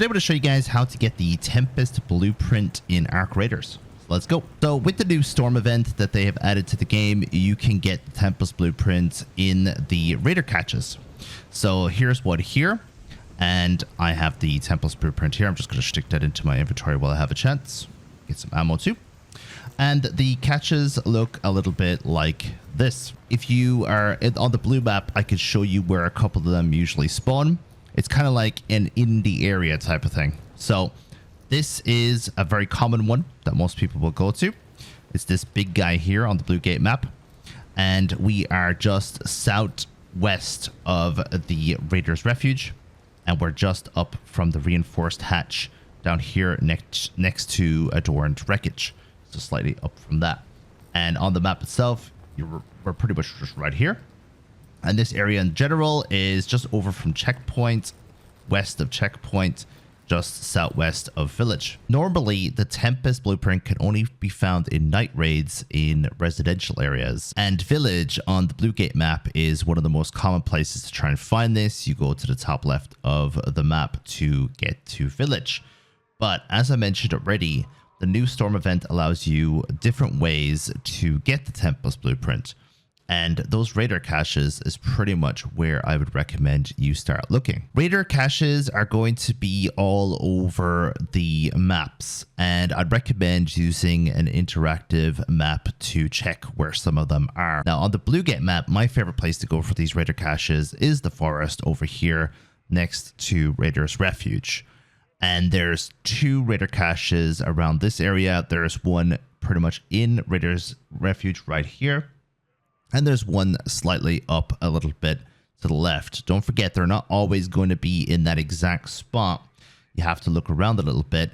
Today I'm going to show you guys how to get the Tempest Blueprint in Arc Raiders. Let's go. So with the new storm event that they have added to the game, you can get the Tempest Blueprint in the Raider caches. So here's what here, and I have the Tempest Blueprint here. I'm just going to stick that into my inventory while I have a chance. Get some ammo too. And the caches look a little bit like this. If you are on the blue map, I could show you where a couple of them usually spawn. It's kind of like an in the area type of thing. So this is a very common one that most people will go to. It's this big guy here on the Blue Gate map. And we are just southwest of the Raiders Refuge. And we're just up from the reinforced hatch down here next to Adorned Wreckage. So slightly up from that. And on the map itself, we're pretty much just right here. And this area in general is just over from Checkpoint, west of Checkpoint, just southwest of Village. Normally, the Tempest Blueprint can only be found in night raids in residential areas. And Village on the Blue Gate map is one of the most common places to try and find this. You go to the top left of the map to get to Village. But as I mentioned already, the new storm event allows you different ways to get the Tempest Blueprint. And those Raider caches is pretty much where I would recommend you start looking. Raider caches are going to be all over the maps, and I'd recommend using an interactive map to check where some of them are. Now on the Blue Gate map, my favorite place to go for these Raider caches is the forest over here next to Raiders Refuge. And there's two Raider caches around this area. There's one pretty much in Raiders Refuge right here. And there's one slightly up a little bit to the left. Don't forget, they're not always going to be in that exact spot. You have to look around a little bit.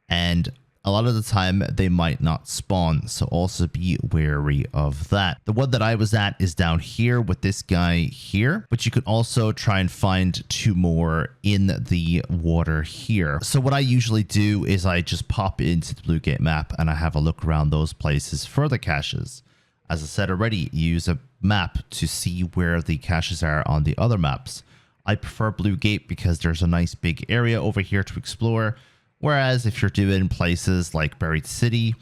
And a lot of the time, they might not spawn. So also be wary of that. The one that I was at is down here with this guy here. But you could also try and find two more in the water here. So what I usually do is I just pop into the Blue Gate map and I have a look around those places for the caches. As I said already, use a map to see where the caches are on the other maps. I prefer Blue Gate because there's a nice big area over here to explore. Whereas if you're doing places like Buried City,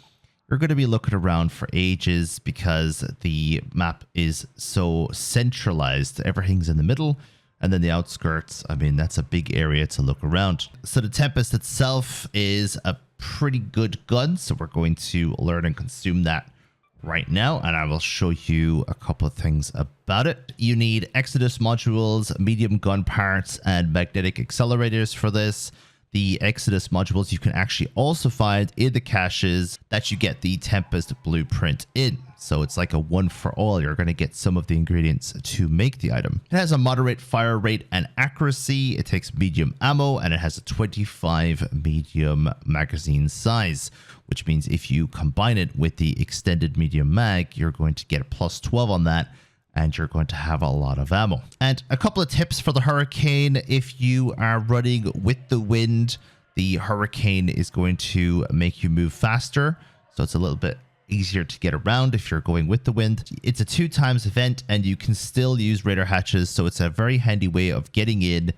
you're going to be looking around for ages because the map is so centralized. Everything's in the middle. And then the outskirts, I mean, that's a big area to look around. So the Tempest itself is a pretty good gun. So we're going to learn and consume that right now, and I will show you a couple of things about it. You need Exodus modules, medium gun parts, and magnetic accelerators for this. The Exodus modules you can actually also find in the caches that you get the Tempest Blueprint in. So it's like a one for all. You're going to get some of the ingredients to make the item. It has a moderate fire rate and accuracy. It takes medium ammo, and it has a 25 medium magazine size, which means if you combine it with the extended medium mag, you're going to get a plus 12 on that, and you're going to have a lot of ammo. And a couple of tips for the Hurricane. If you are running with the wind, the Hurricane is going to make you move faster. So it's a little bit easier to get around if you're going with the wind. It's a 2x event, and you can still use Raider hatches. So it's a very handy way of getting in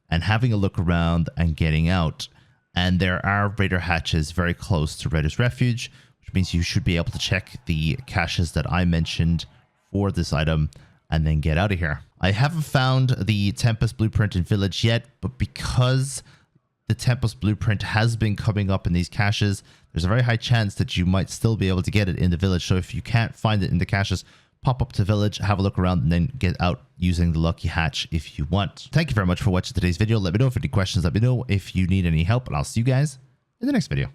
and having a look around and getting out. And there are Raider hatches very close to Raiders Refuge, which means you should be able to check the caches that I mentioned for this item and then get out of here. I haven't found the Tempest Blueprint in Village yet, but because the Tempest Blueprint has been coming up in these caches, there's a very high chance that you might still be able to get it in the Village. So if you can't find it in the caches, pop up to Village, have a look around, and then get out using the lucky hatch if you want. Thank you very much for watching today's video. Let me know if you have any questions. Let me know if you need any help, and I'll see you guys in the next video.